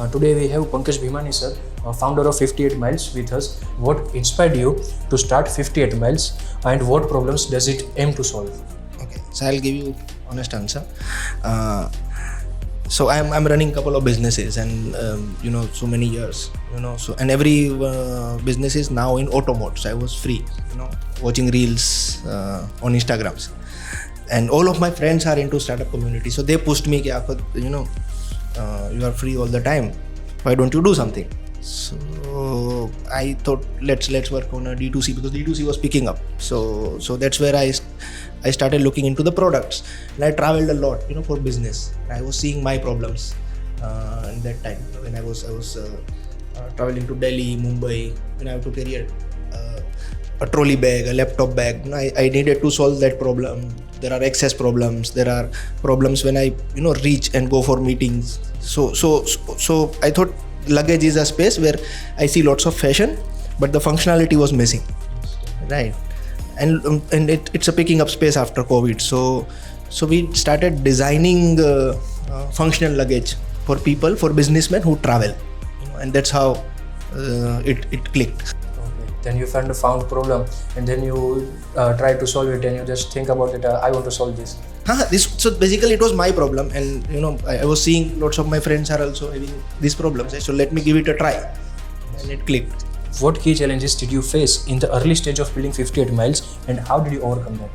Today we have Pankaj Bhimani sir, founder of 58 Miles with us. What inspired you to start 58 Miles and what problems does it aim to solve? Okay, so I'll give you honest answer. So I'm running a couple of businesses and so many years, so and every business is now in auto mode. So I was free, watching reels on Instagrams, and all of my friends are into startup community. So they pushed me, you are free all the time. Why don't you do something? So I thought let's work on a D2C because D2C was picking up. So that's where I started looking into the products, and I traveled a lot, for business. I was seeing my problems in that time when I was traveling to Delhi, Mumbai. When I have to carry a trolley bag, a laptop bag. I needed to solve that problem. There are access problems. There are problems when I reach and go for meetings. So I thought luggage is a space where I see lots of fashion, but the functionality was missing, right? And it's a picking up space after COVID. So we started designing functional luggage for people, for businessmen who travel, and that's how it clicked. Okay. Then you found problem, and then you try to solve it, and you just think about it. I want to solve this. So basically it was my problem, and I was seeing lots of my friends are also having these problems. So let me give it a try, and it clicked. What key challenges did you face in the early stage of building 58 Miles, and how did you overcome that?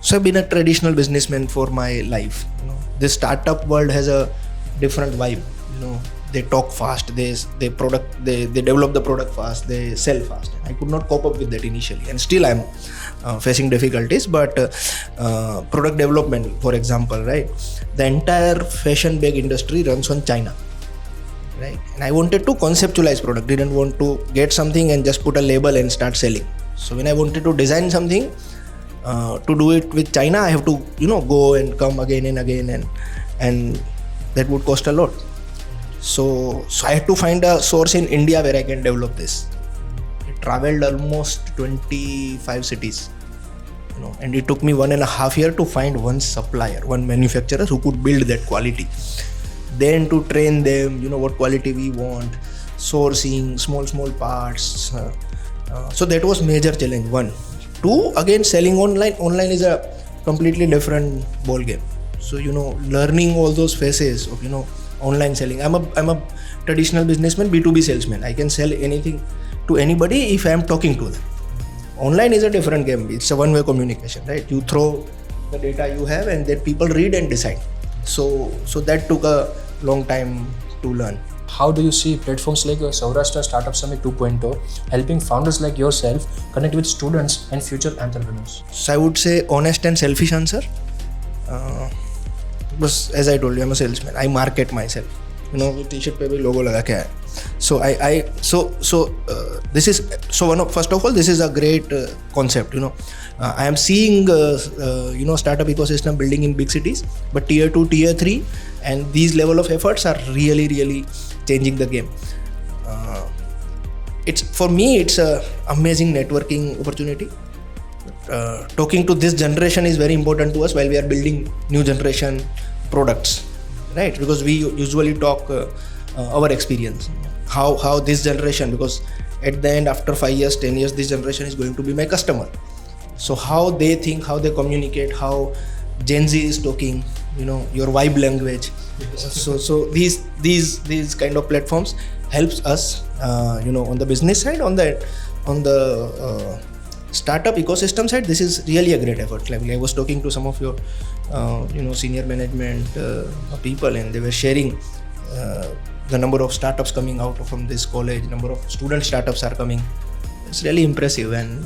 So I've been a traditional businessman for my life. This startup world has a different vibe. They talk fast, they develop the product fast, they sell fast. I could not cope up with that initially, and still I'm facing difficulties. But product development, for example, right? The entire fashion bag industry runs on China, right? And I wanted to conceptualize product, didn't want to get something and just put a label and start selling. So when I wanted to design something, to do it with China, I have to go and come again and again, and that would cost a lot. So I had to find a source in India where I can develop this. I traveled almost 25 cities, and it took me 1.5 years to find one supplier, one manufacturer who could build that quality. Then to train them, what quality we want, sourcing small parts. So that was major challenge. 1, 2, again selling online. Online is a completely different ball game. So learning all those phases of online selling. I'm a traditional businessman, B2B salesman. I can sell anything to anybody if I am talking to them. Online is a different game. It's a one-way communication, right? You throw the data you have, and then people read and decide. So that took a long time to learn. How do you see platforms like Saurashtra Startup Summit 2.0 helping founders like yourself connect with students and future entrepreneurs? So I would say honest and selfish answer. But as I told you, I'm a salesman. I market myself. T-shirt pe bhi logo laga ke hai. So this is first of all, this is a great concept. I am seeing startup ecosystem building in big cities, but tier 2, tier 3, and these level of efforts are really changing the game. For me it's a amazing networking opportunity. Talking to this generation is very important to us while we are building new generation products, right? Because we usually talk our experience, how this generation, because at the end, after 5 years, 10 years, this generation is going to be my customer. So how they think, how they communicate, how Gen Z is talking, your vibe language. So these kind of platforms helps us, on the business side, on the startup ecosystem side. This is really a great effort. Like I was talking to some of your senior management people, and they were sharing the number of startups coming out from this college, number of student startups are coming. It's really impressive, and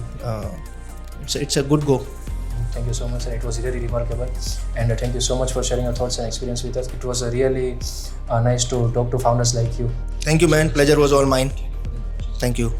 it's a good go. Thank you so much, and it was really remarkable. And thank you so much for sharing your thoughts and experience with us. It was really nice to talk to founders like you. Thank you, man. Pleasure was all mine. Thank you.